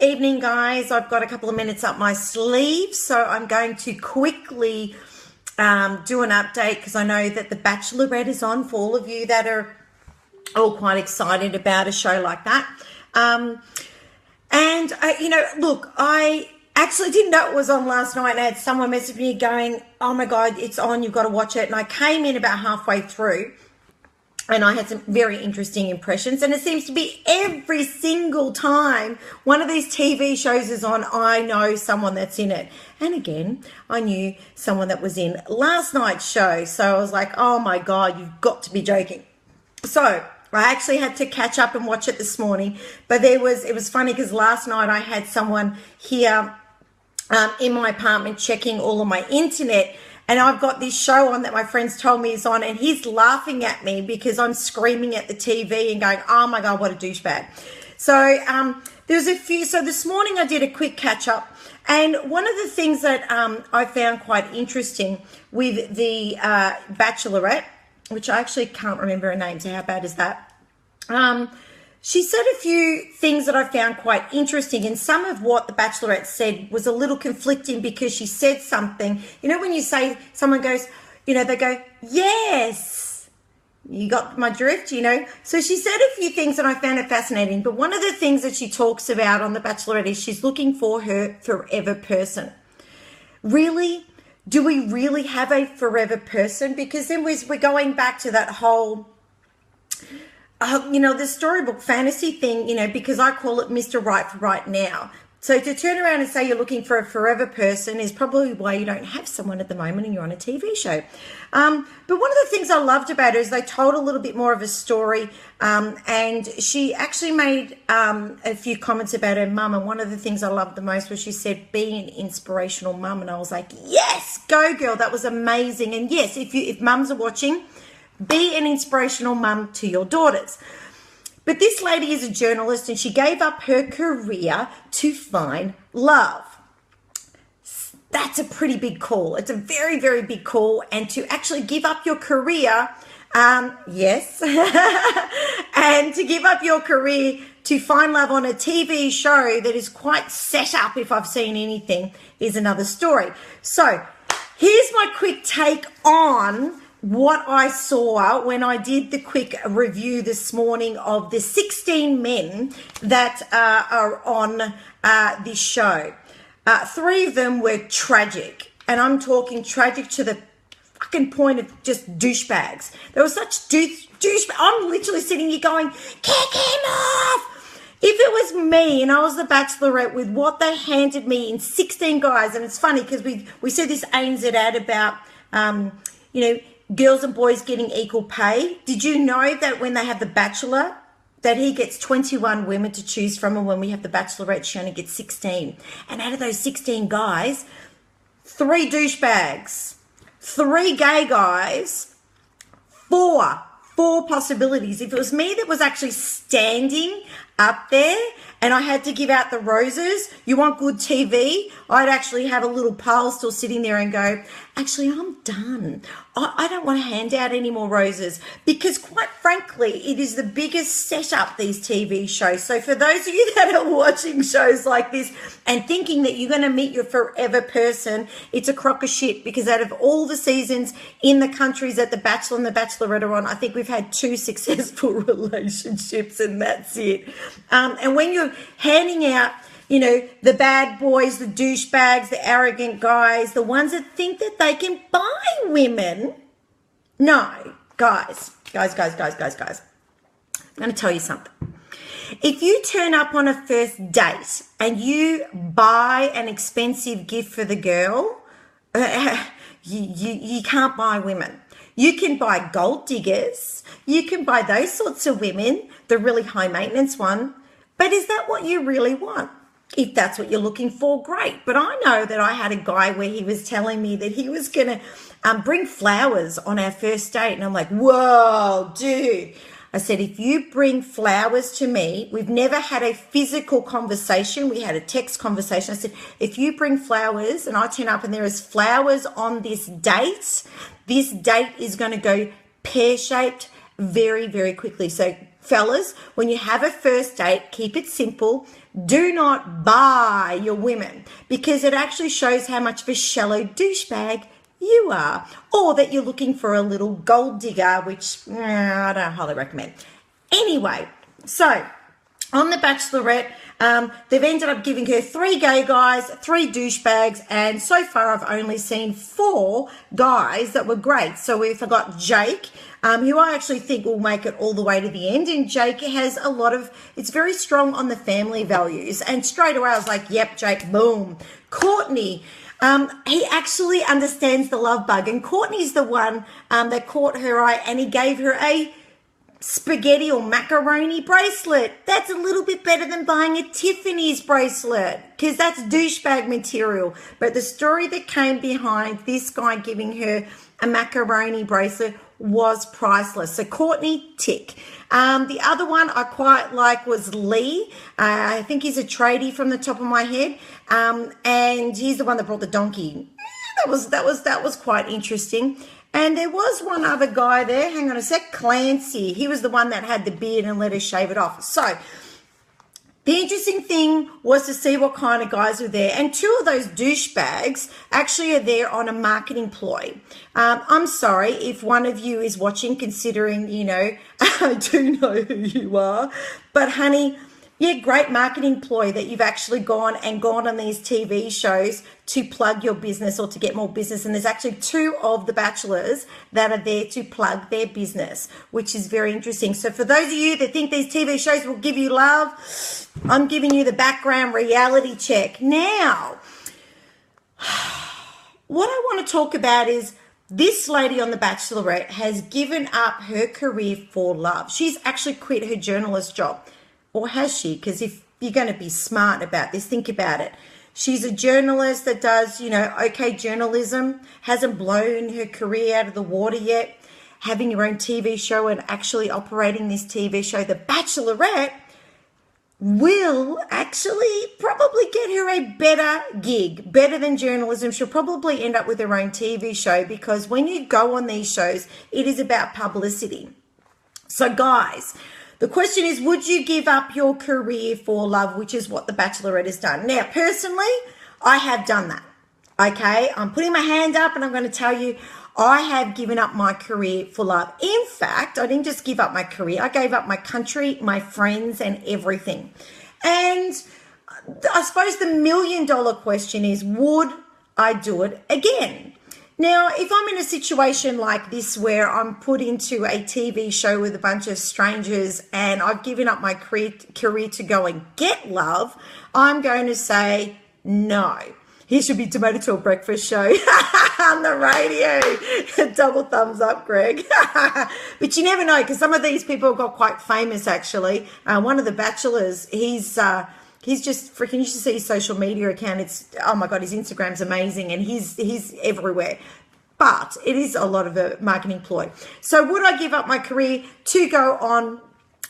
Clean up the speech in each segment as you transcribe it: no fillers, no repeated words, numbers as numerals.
Evening, guys. I've got a couple of minutes up my sleeve, so I'm going to quickly do an update because I know that the Bachelorette is on for all of you that are all quite excited about a show like that. Look, I actually didn't know it was on last night, and I had someone message me going, "Oh my God, it's on, you've got to watch it." And I came in about halfway through and I had some very interesting impressions, and it seems to be every single time one of these TV shows is on, I know someone that's in it. And again, I knew someone that was in last night's show, so I was like, oh my God, you've got to be joking. So I actually had to catch up and watch it this morning, but it was funny because last night I had someone here in my apartment checking all of my internet, and I've got this show on that my friends told me is on, and he's laughing at me because I'm screaming at the TV and going, oh my God, what a douchebag. So there's a few. So this morning I did a quick catch up, and one of the things that I found quite interesting with the Bachelorette, which I actually can't remember her name, so how bad is that? She said a few things that I found quite interesting, and some of what the Bachelorette said was a little conflicting because she said something, you know, when you say, someone goes, you know, they go, yes, you got my drift, you know. So she said a few things and I found it fascinating, but one of the things that she talks about on the Bachelorette is she's looking for her forever person. Really? Do we really have a forever person? Because then we're going back to that whole the storybook fantasy thing, you know, because I call it Mr. Right for right now. So to turn around and say you're looking for a forever person is probably why you don't have someone at the moment and you're on a TV show. But one of the things I loved about her is they told a little bit more of a story, and she actually made a few comments about her mum, and one of the things I loved the most was she said, be an inspirational mum, and I was like, yes, go girl, that was amazing. And yes, if mums are watching, be an inspirational mum to your daughters. But this lady is a journalist and she gave up her career to find love. That's a pretty big call. It's a very, very big call. And to actually give up your career, yes, and to give up your career to find love on a TV show that is quite set up, if I've seen anything, is another story. So here's my quick take on what I saw when I did the quick review this morning of the 16 men that are on this show. 3 of them were tragic, and I'm talking tragic to the fucking point of just douchebags. They were such douchebags. I'm literally sitting here going, kick him off. If it was me and I was the Bachelorette with what they handed me in 16 guys, and it's funny because we said this ANZ ad about, girls and boys getting equal pay. Did you know that when they have the Bachelor, that he gets 21 women to choose from, and when we have the Bachelorette, she only gets 16. And out of those 16 guys, 3 douchebags, 3 gay guys, 4 possibilities. If it was me that was actually standing up there and I had to give out the roses, you want good TV, I'd actually have a little pile still sitting there and go, actually, I'm done. I don't want to hand out any more roses, because quite frankly, it is the biggest setup, these TV shows. So for those of you that are watching shows like this and thinking that you're going to meet your forever person, it's a crock of shit, because out of all the seasons in the countries that the Bachelor and the Bachelorette are on, I think we've had 2 successful relationships, and that's it. And when you're handing out, the bad boys, the douchebags, the arrogant guys, the ones that think that they can buy women. No, guys. I'm going to tell you something. If you turn up on a first date and you buy an expensive gift for the girl, you can't buy women. You can buy gold diggers. You can buy those sorts of women, the really high maintenance one. But is that what you really want? If that's what you're looking for, great. But I know that I had a guy where he was telling me that he was going to bring flowers on our first date. And I'm like, whoa, dude. I said, if you bring flowers to me, we've never had a physical conversation. We had a text conversation. I said, if you bring flowers and I turn up and there is flowers on this date is going to go pear-shaped very, very quickly. So fellas, when you have a first date, keep it simple. Do not buy your women, because it actually shows how much of a shallow douchebag you are, or that you're looking for a little gold digger, which I don't highly recommend. Anyway, so on The Bachelorette, they've ended up giving her 3 gay guys, 3 douchebags, and so far I've only seen 4 guys that were great. So we've got Jake, who I actually think will make it all the way to the end, and Jake has a lot of, it's very strong on the family values, and straight away I was like, yep, Jake, boom. Courtney, he actually understands the love bug, and Courtney's the one that caught her eye, and he gave her a spaghetti or macaroni bracelet. That's a little bit better than buying a Tiffany's bracelet, because that's douchebag material. But the story that came behind this guy giving her a macaroni bracelet was priceless. So Courtney, tick. The other one I quite like was Lee. I think he's a tradie from the top of my head, and he's the one that brought the donkey. That was quite interesting. And there was one other guy there, hang on a sec, Clancy. He was the one that had the beard and let her shave it off. So the interesting thing was to see what kind of guys were there. And 2 of those douchebags actually are there on a marketing ploy. I'm sorry if one of you is watching, considering, you know, I do know who you are. But honey, yeah, great marketing ploy that you've actually gone on these TV shows to plug your business or to get more business. And there's actually 2 of the bachelors that are there to plug their business, which is very interesting. So for those of you that think these TV shows will give you love, I'm giving you the background reality check. Now, what I want to talk about is this lady on The Bachelorette has given up her career for love. She's actually quit her journalist job. Or has she? Because if you're going to be smart about this, think about it. She's a journalist that does, you know, okay journalism, hasn't blown her career out of the water yet, having your own TV show and actually operating this TV show, The Bachelorette, will actually probably get her a better gig, better than journalism. She'll probably end up with her own TV show, because when you go on these shows, it is about publicity. So guys, the question is, would you give up your career for love, which is what The Bachelorette has done? Now, personally, I have done that, okay? I'm putting my hand up and I'm going to tell you, I have given up my career for love. In fact, I didn't just give up my career. I gave up my country, my friends, and everything. And I suppose the $1 million question is, would I do it again? Now, if I'm in a situation like this where I'm put into a TV show with a bunch of strangers and I've given up my career to go and get love, I'm going to say no. Here should be Tomato Talk Breakfast Show on the radio. Double thumbs up, Greg. But you never know, because some of these people got quite famous, actually. One of the bachelors, he's just freaking, you should see his social media account. It's, oh my God, his Instagram's amazing, and he's everywhere. But it is a lot of a marketing ploy. So would I give up my career to go on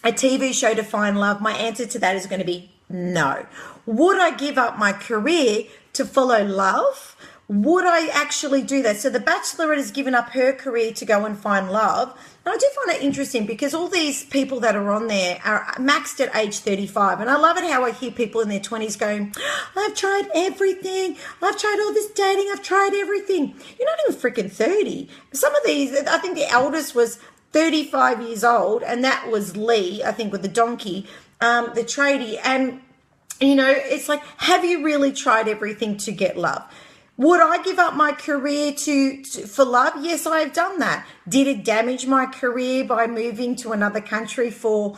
a TV show to find love? My answer to that is going to be no. Would I give up my career to follow love? Would I actually do that? So The Bachelorette has given up her career to go and find love. And I do find it interesting, because all these people that are on there are maxed at age 35. And I love it how I hear people in their 20s going, I've tried everything. I've tried all this dating. I've tried everything. You're not even freaking 30. Some of these, I think the eldest was 35 years old, and that was Lee, I think, with the donkey, the tradie. And, you know, it's like, have you really tried everything to get love? Would I give up my career for love? Yes, I have done that. Did it damage my career by moving to another country for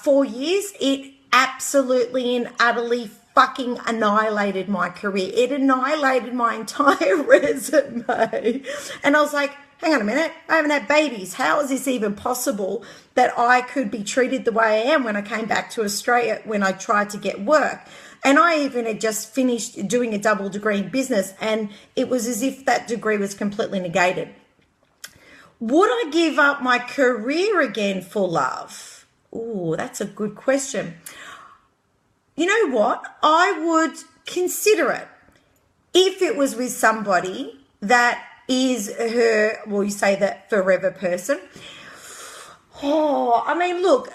4 years? It absolutely and utterly fucking annihilated my career. It annihilated my entire resume. And I was like, hang on a minute, I haven't had babies. How is this even possible that I could be treated the way I am when I came back to Australia when I tried to get work? And I even had just finished doing a double degree in business, and it was as if that degree was completely negated. Would I give up my career again for love? Oh, that's a good question. You know what? I would consider it if it was with somebody that is her, well, you say that forever person. Oh, I mean, look,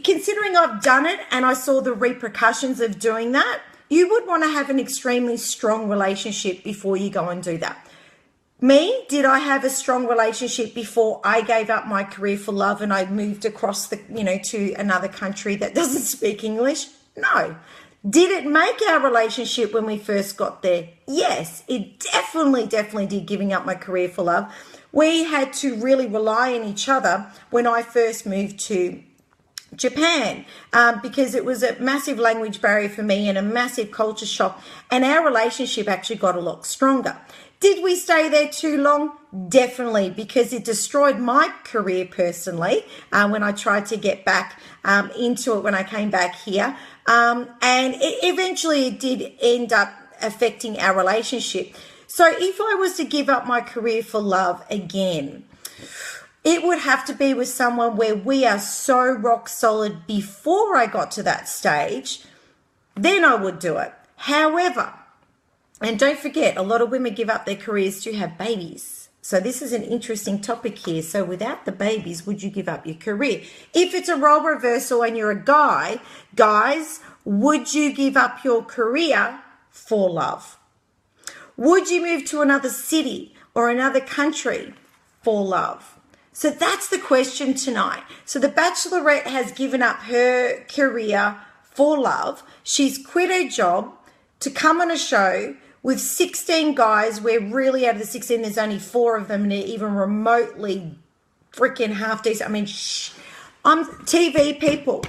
considering I've done it and I saw the repercussions of doing that, you would want to have an extremely strong relationship before you go and do that. Me, did I have a strong relationship before I gave up my career for love and I moved across the, to another country that doesn't speak English? No. Did it make our relationship when we first got there? Yes, it definitely did, giving up my career for love. We had to really rely on each other when I first moved to Japan, because it was a massive language barrier for me and a massive culture shock, and our relationship actually got a lot stronger. Did we stay there too long? Definitely, because it destroyed my career personally when I tried to get back into it when I came back here. And eventually it did end up affecting our relationship. So if I was to give up my career for love again, it would have to be with someone where we are so rock solid before I got to that stage, then I would do it. However, and don't forget, a lot of women give up their careers to have babies. So this is an interesting topic here. So without the babies, would you give up your career? If it's a role reversal and you're a guy, guys, would you give up your career for love? Would you move to another city or another country for love? So that's the question tonight. So the Bachelorette has given up her career for love. She's quit her job to come on a show with 16 guys, where really out of the 16, there's only 4 of them, and they're even remotely freaking half decent. I mean, I'm TV people.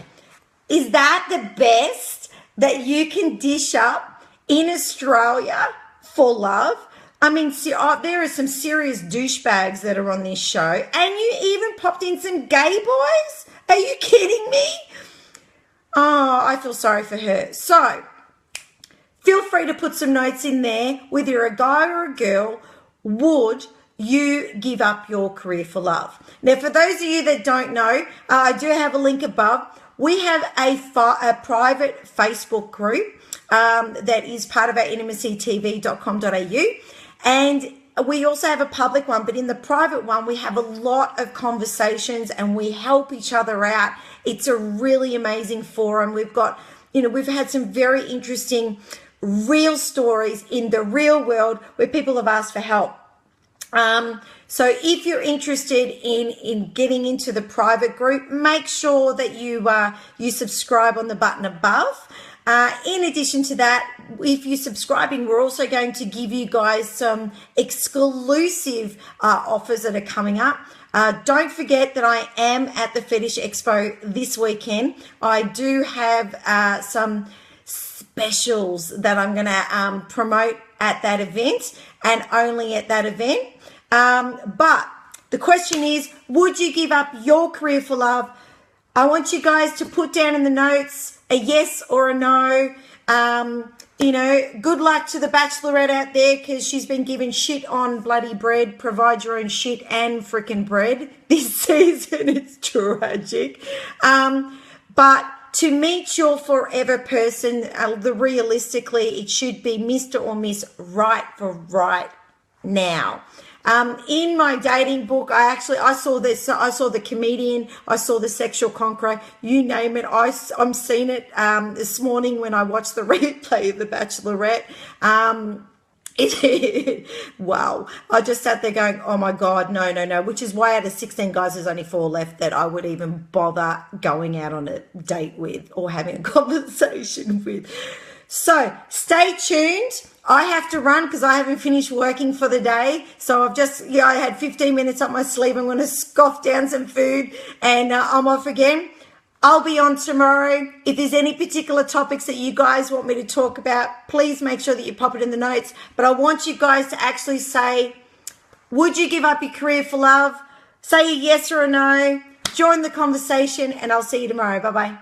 Is that the best that you can dish up in Australia for love? I mean, there are some serious douchebags that are on this show, and you even popped in some gay boys? Are you kidding me? Oh, I feel sorry for her. So feel free to put some notes in there, whether you're a guy or a girl. Would you give up your career for love? Now, for those of you that don't know, I do have a link above. We have a private Facebook group that is part of our IntimacyTV.com.au, and we also have a public one, but in the private one, we have a lot of conversations and we help each other out. It's a really amazing forum. We've got, we've had some very interesting real stories in the real world where people have asked for help. So if you're interested in getting into the private group, make sure that you subscribe on the button above. In addition to that, if you're subscribing, we're also going to give you guys some exclusive offers that are coming up. Don't forget that I am at the Fetish Expo this weekend. I do have some specials that I'm going to promote at that event, and only at that event. But the question is, would you give up your career for love? I want you guys to put down in the notes a yes or a no. Good luck to the Bachelorette out there, because she's been given shit on bloody bread. Provide your own shit and freaking bread this season. It's tragic. But to meet your forever person, realistically, it should be Mr. or Miss right for right now. In my dating book, I saw this. I saw the comedian. I saw the sexual conqueror. You name it. I'm seeing it this morning when I watched the replay of The Bachelorette. Wow. I just sat there going, oh my God, no. Which is why out of 16 guys, there's only 4 left that I would even bother going out on a date with or having a conversation with. So stay tuned. I have to run because I haven't finished working for the day. So I had 15 minutes up my sleeve. I'm going to scoff down some food and I'm off again. I'll be on tomorrow. If there's any particular topics that you guys want me to talk about, please make sure that you pop it in the notes. But I want you guys to actually say, would you give up your career for love? Say a yes or a no. Join the conversation, and I'll see you tomorrow. Bye-bye.